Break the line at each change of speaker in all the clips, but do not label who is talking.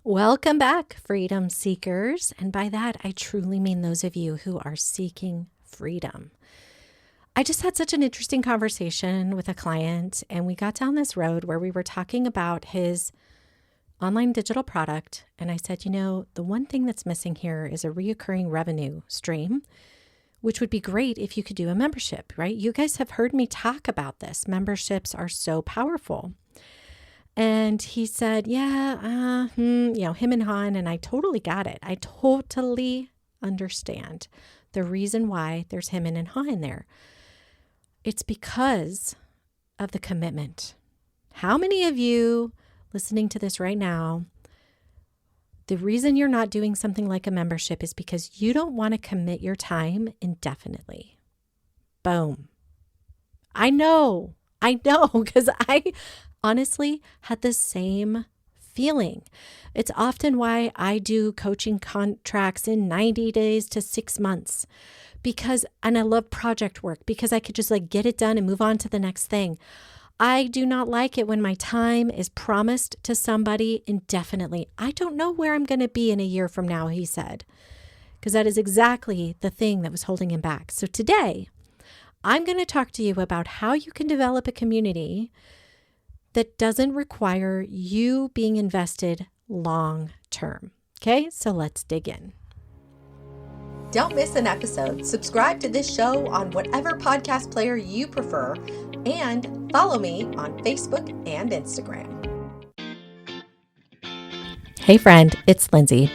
Welcome back, freedom seekers. And by that, I truly mean those of you who are seeking freedom. I just had such an interesting conversation with a client, and we got down this road where we were talking about his online digital product. And I said, the one thing that's missing here is a reoccurring revenue stream, which would be great if you could do a membership, right? You guys have heard me talk about this. Memberships are so powerful. And he said, him and Han, and I totally got it. I totally understand the reason why there's him and Han in there. It's because of the commitment. How many of you listening to this right now, the reason you're not doing something like a membership is because you don't want to commit your time indefinitely? Boom. I know, because I honestly had the same feeling. It's often why I do coaching contracts in 90 days to 6 months and I love project work because I could just get it done and move on to the next thing. I do not like it when my time is promised to somebody indefinitely. I don't know where I'm going to be in a year from now, he said, because that is exactly the thing that was holding him back. So today, I'm going to talk to you about how you can develop a community that doesn't require you being invested long term. Okay, so let's dig in.
Don't miss an episode. Subscribe to this show on whatever podcast player you prefer, and follow me on Facebook and Instagram.
Hey friend, it's Lindsay.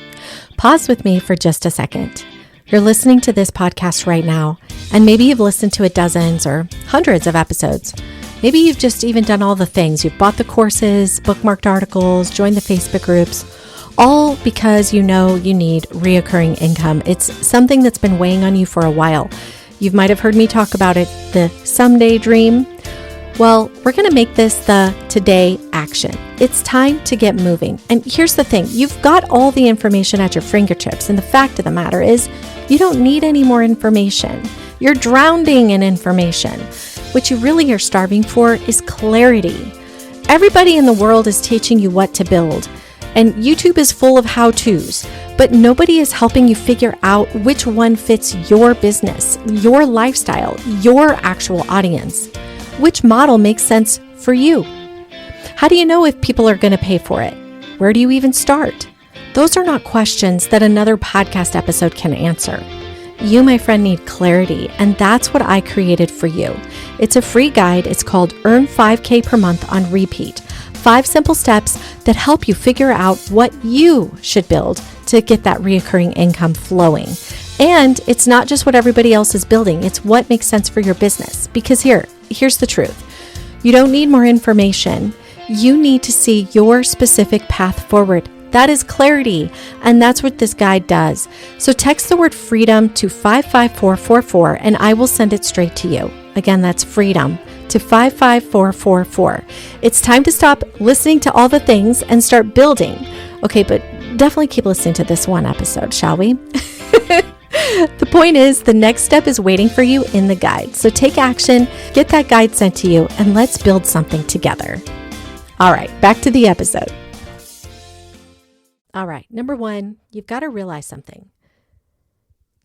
Pause with me for just a second. You're listening to this podcast right now, and maybe you've listened to it dozens or hundreds of episodes. Maybe you've just even done all the things. You've bought the courses, bookmarked articles, joined the Facebook groups, all because you know you need reoccurring income. It's something that's been weighing on you for a while. You might have heard me talk about it, the someday dream. Well, we're going to make this the today action. It's time to get moving. And here's the thing. You've got all the information at your fingertips. And the fact of the matter is you don't need any more information. You're drowning in information. What you really are starving for is clarity. Everybody in the world is teaching you what to build, and YouTube is full of how-tos, but nobody is helping you figure out which one fits your business, your lifestyle, your actual audience. Which model makes sense for you? How do you know if people are going to pay for it? Where do you even start? Those are not questions that another podcast episode can answer. You, my friend, need clarity, and that's what I created for you. It's a free guide. It's called Earn 5K per month on repeat. 5 simple steps that help you figure out what you should build to get that reoccurring income flowing. And it's not just what everybody else is building. It's what makes sense for your business. Because here's the truth. You don't need more information. You need to see your specific path forward. That is clarity, and that's what this guide does. So text the word freedom to 55444 and I will send it straight to you. Again, that's freedom to 55444. It's time to stop listening to all the things and start building. Okay, but definitely keep listening to this one episode, shall we? The point is, the next step is waiting for you in the guide. So take action, get that guide sent to you, and let's build something together. All right, back to the episode. All right, number 1, you've got to realize something.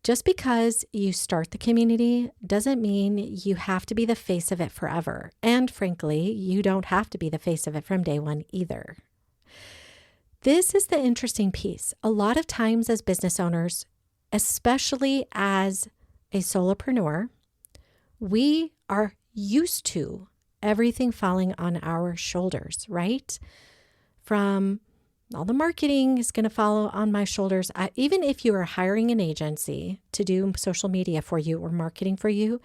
Just because you start the community doesn't mean you have to be the face of it forever. And frankly, you don't have to be the face of it from day one either. This is the interesting piece. A lot of times as business owners, especially as a solopreneur, we are used to everything falling on our shoulders, right? From all the marketing is going to follow on my shoulders. Even if you are hiring an agency to do social media for you or marketing for you,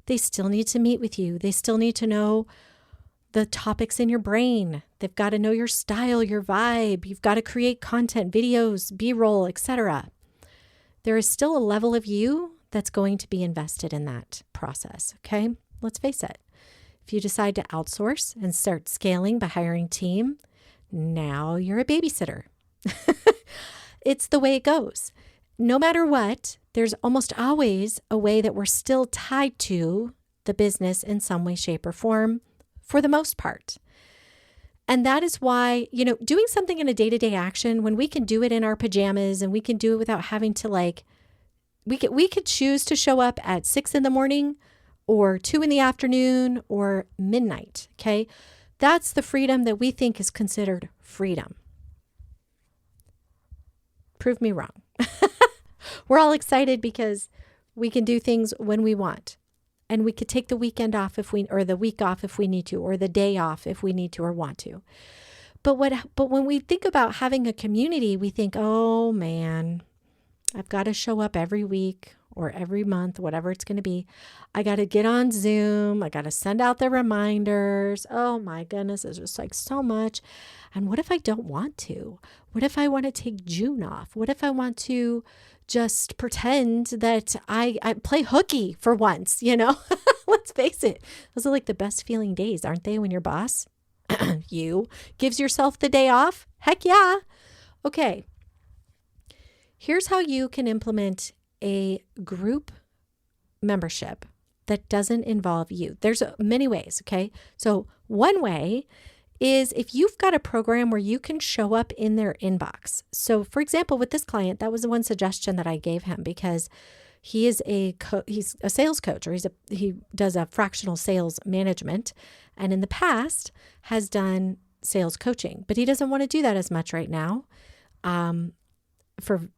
they still need to meet with you. They still need to know the topics in your brain. They've got to know your style, your vibe. You've got to create content, videos, B-roll, etc. There is still a level of you that's going to be invested in that process, okay? Let's face it. If you decide to outsource and start scaling by hiring a team, now you're a babysitter. It's the way it goes. No matter what, there's almost always a way that we're still tied to the business in some way, shape, or form, for the most part. And that is why, doing something in a day-to-day action, when we can do it in our pajamas and we can do it without having to we could choose to show up at 6 a.m. or 2 p.m. or midnight. Okay. That's the freedom that we think is considered freedom. Prove me wrong. We're all excited because we can do things when we want. And we could take the weekend off or the week off if we need to, or the day off if we need to or want to. But when we think about having a community, we think, oh man, I've got to show up every week or every month, whatever it's going to be. I got to get on Zoom. I got to send out the reminders. Oh my goodness, it's just so much. And what if I don't want to? What if I want to take June off? What if I want to just pretend that I play hooky for once, Let's face it. Those are the best feeling days, aren't they? When your boss, gives yourself the day off. Heck yeah. Okay. Here's how you can implement a group membership that doesn't involve you. There's many ways. Okay. So one way is if you've got a program where you can show up in their inbox. So for example, with this client, that was the one suggestion that I gave him because he is he's a sales coach, or he does a fractional sales management, and in the past has done sales coaching, but he doesn't want to do that as much right now, for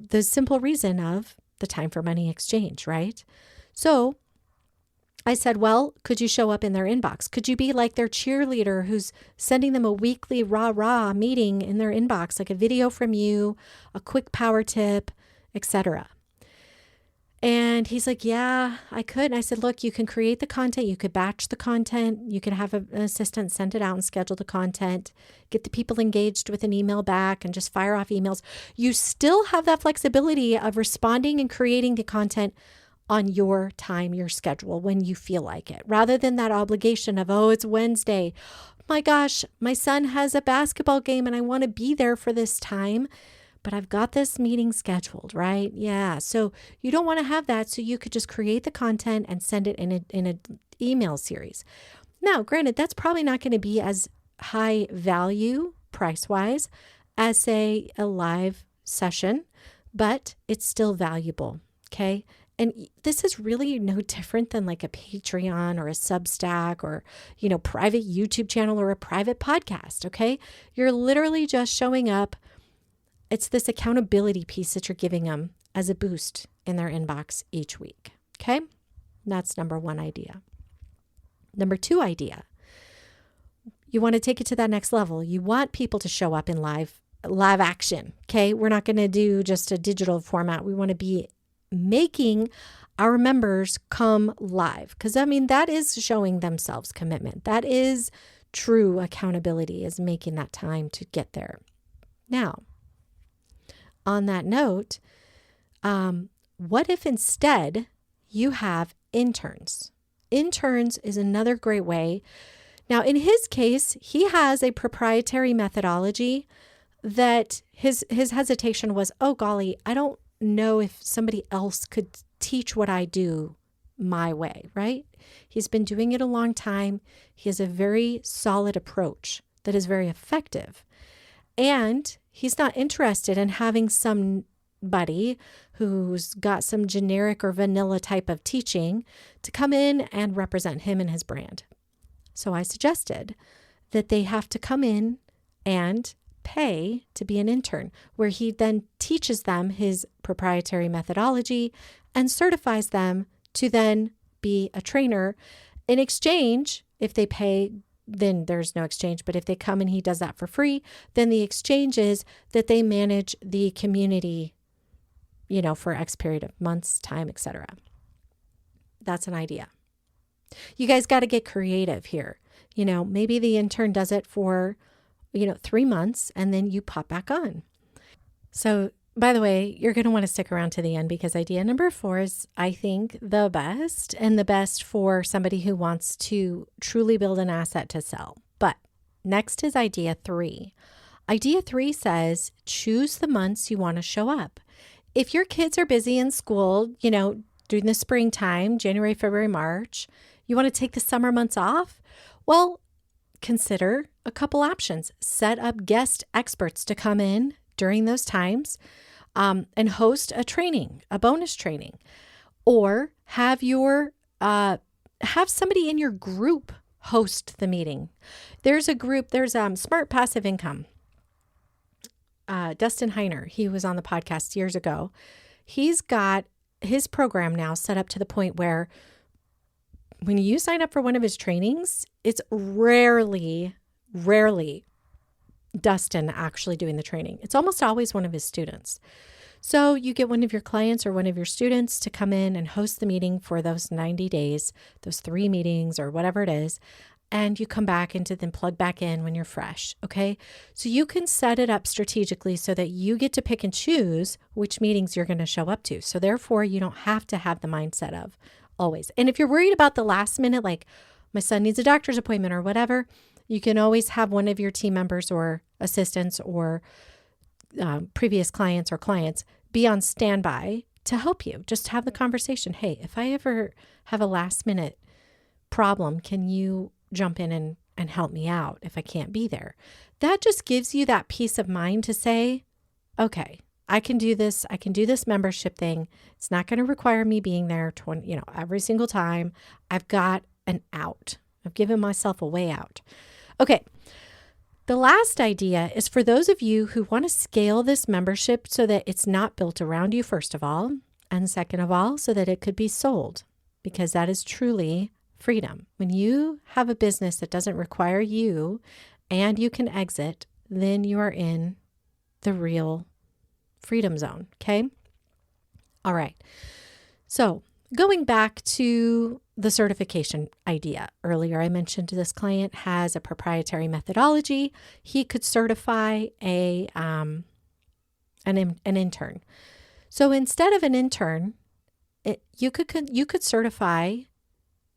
the simple reason of the time for money exchange, right? So I said, well, could you show up in their inbox? Could you be like their cheerleader who's sending them a weekly rah-rah meeting in their inbox, like a video from you, a quick power tip, etc.? And he's like, yeah, I could. And I said, look, you can create the content. You could batch the content. You could have an assistant send it out and schedule the content, get the people engaged with an email back and just fire off emails. You still have that flexibility of responding and creating the content on your time, your schedule, when you feel like it, rather than that obligation of, oh, it's Wednesday. My gosh, my son has a basketball game and I want to be there for this time, but I've got this meeting scheduled, right? Yeah. So you don't want to have that. So you could just create the content and send it in an email series. Now, granted, that's probably not going to be as high value price-wise as, say, a live session, but it's still valuable. Okay. And this is really no different than like a Patreon or a Substack or, private YouTube channel or a private podcast. Okay. You're literally just showing up. It's this accountability piece that you're giving them as a boost in their inbox each week. Okay. And that's number one idea. Number two idea, you want to take it to that next level. You want people to show up in live action. Okay. We're not going to do just a digital format. We want to be making our members come live, because that is showing themselves commitment. That is true accountability, is making that time to get there. Now, on that note, what if instead you have interns? Interns is another great way. Now, in his case, he has a proprietary methodology that his hesitation was, oh golly, I don't know if somebody else could teach what I do my way, right? He's been doing it a long time. He has a very solid approach that is very effective. And he's not interested in having somebody who's got some generic or vanilla type of teaching to come in and represent him and his brand. So I suggested that they have to come in and pay to be an intern, where he then teaches them his proprietary methodology and certifies them to then be a trainer. In exchange, if they pay, then there's no exchange. But if they come and he does that for free, then the exchange is that they manage the community, for X period of months, time, etc. That's an idea. You guys got to get creative here. Maybe the intern does it for 3 months, and then you pop back on. So, by the way, you're going to want to stick around to the end, because idea number 4 is, I think, the best, and the best for somebody who wants to truly build an asset to sell. But next is idea 3. Idea 3 says, choose the months you want to show up. If your kids are busy in school, during the springtime, January, February, March, you want to take the summer months off? Well, consider a couple options. Set up guest experts to come in during those times and host a training, a bonus training, or have somebody in your group host the meeting. There's Smart Passive Income. Dustin Heiner, he was on the podcast years ago. He's got his program now set up to the point where when you sign up for one of his trainings, it's rarely Dustin actually doing the training. It's almost always one of his students. So you get one of your clients or one of your students to come in and host the meeting for those 90 days, those 3 meetings or whatever it is, and you come back into them, plug back in when you're fresh, okay? So you can set it up strategically so that you get to pick and choose which meetings you're going to show up to. So therefore, you don't have to have the mindset of always. And if you're worried about the last minute, like my son needs a doctor's appointment or whatever, you can always have one of your team members or assistants or previous clients or clients be on standby to help you. Just have the conversation. Hey, if I ever have a last minute problem, can you jump in and help me out if I can't be there? That just gives you that peace of mind to say, okay, I can do this. I can do this membership thing. It's not going to require me being there every single time. I've got an out. I've given myself a way out. Okay. The last idea is for those of you who want to scale this membership so that it's not built around you, first of all, and second of all, so that it could be sold, because that is truly freedom. When you have a business that doesn't require you and you can exit, then you are in the real freedom zone. Okay. All right. So going back to the certification idea earlier, I mentioned this client has a proprietary methodology. He could certify an intern. So instead of an intern, you could certify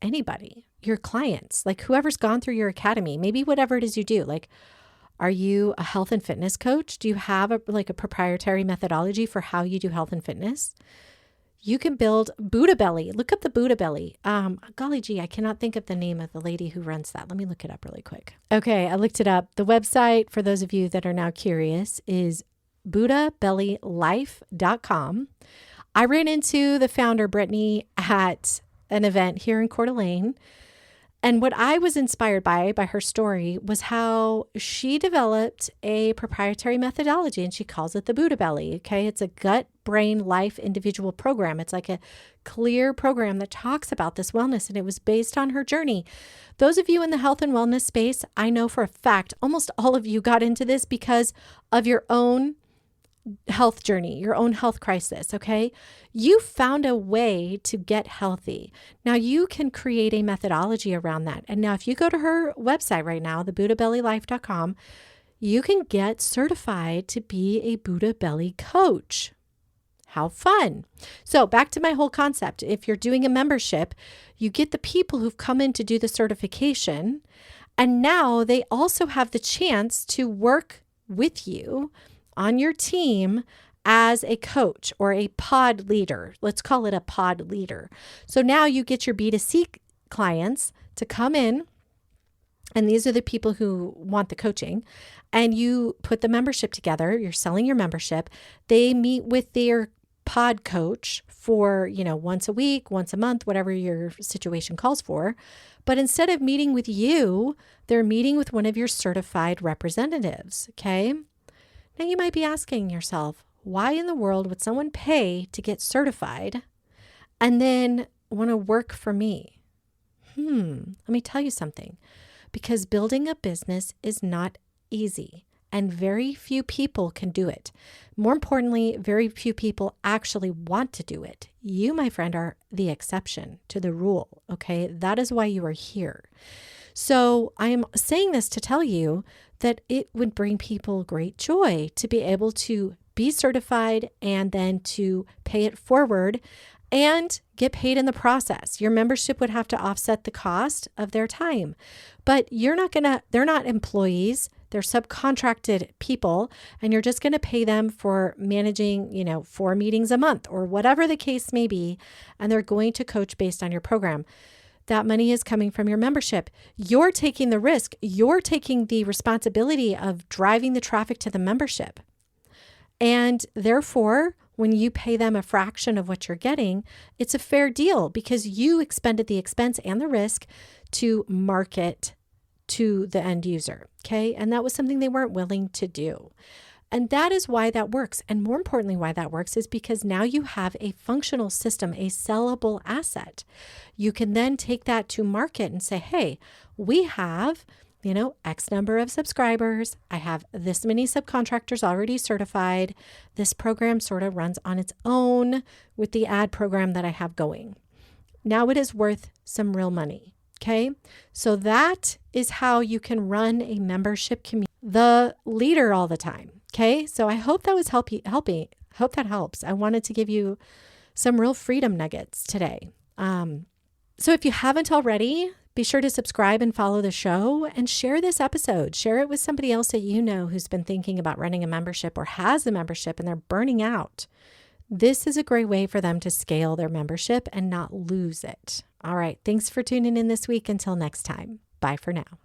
anybody, your clients, like whoever's gone through your academy, maybe whatever it is you do. Like, are you a health and fitness coach? Do you have a proprietary methodology for how you do health and fitness? You can build Buddha Belly. Look up the Buddha Belly. Golly gee, I cannot think of the name of the lady who runs that. Let me look it up really quick. Okay, I looked it up. The website, for those of you that are now curious, is buddhabellylife.com. I ran into the founder, Brittany, at an event here in Coeur d'Alene. And what I was inspired by her story was how she developed a proprietary methodology, and she calls it the Buddha Belly. Okay. It's a gut, brain, life, individual program. It's like a clear program that talks about this wellness, and it was based on her journey. Those of you in the health and wellness space, I know for a fact, almost all of you got into this because of your own health journey, your own health crisis, okay? You found a way to get healthy. Now you can create a methodology around that. And now if you go to her website right now, the buddhabellylife.com, you can get certified to be a Buddha Belly coach. How fun. So back to my whole concept. If you're doing a membership, you get the people who've come in to do the certification, and now they also have the chance to work with you on your team as a coach or a pod leader. Let's call it a pod leader. So now you get your B2C clients to come in, and these are the people who want the coaching, and you put the membership together. You're selling your membership. They meet with their pod coach for, once a week, once a month, whatever your situation calls for. But instead of meeting with you, they're meeting with one of your certified representatives. Okay. Now you might be asking yourself, why in the world would someone pay to get certified and then want to work for me? Let me tell you something. Because building a business is not easy, and very few people can do it. More importantly, very few people actually want to do it. You, my friend, are the exception to the rule, okay? That is why you are here. So I am saying this to tell you that it would bring people great joy to be able to be certified and then to pay it forward and get paid in the process. Your membership would have to offset the cost of their time, but they're not employees. They're subcontracted people, and you're just going to pay them for managing, 4 meetings a month or whatever the case may be. And they're going to coach based on your program. that money is coming from your membership. You're taking the risk. You're taking the responsibility of driving the traffic to the membership. And therefore, when you pay them a fraction of what you're getting, it's a fair deal because you expended the expense and the risk to market to the end user. Okay. And that was something they weren't willing to do. And that is why that works. And more importantly, why that works is because now you have a functional system, a sellable asset. You can then take that to market and say, hey, we have, X number of subscribers. I have this many subcontractors already certified. This program sort of runs on its own with the ad program that I have going. Now it is worth some real money. Okay. So that is how you can run a membership community, the leader all the time. Okay. So I hope that was helping. Hope that helps. I wanted to give you some real freedom nuggets today. So if you haven't already, be sure to subscribe and follow the show and share this episode. Share it with somebody else that you know who's been thinking about running a membership or has a membership and they're burning out. This is a great way for them to scale their membership and not lose it. All right. Thanks for tuning in this week. Until next time. Bye for now.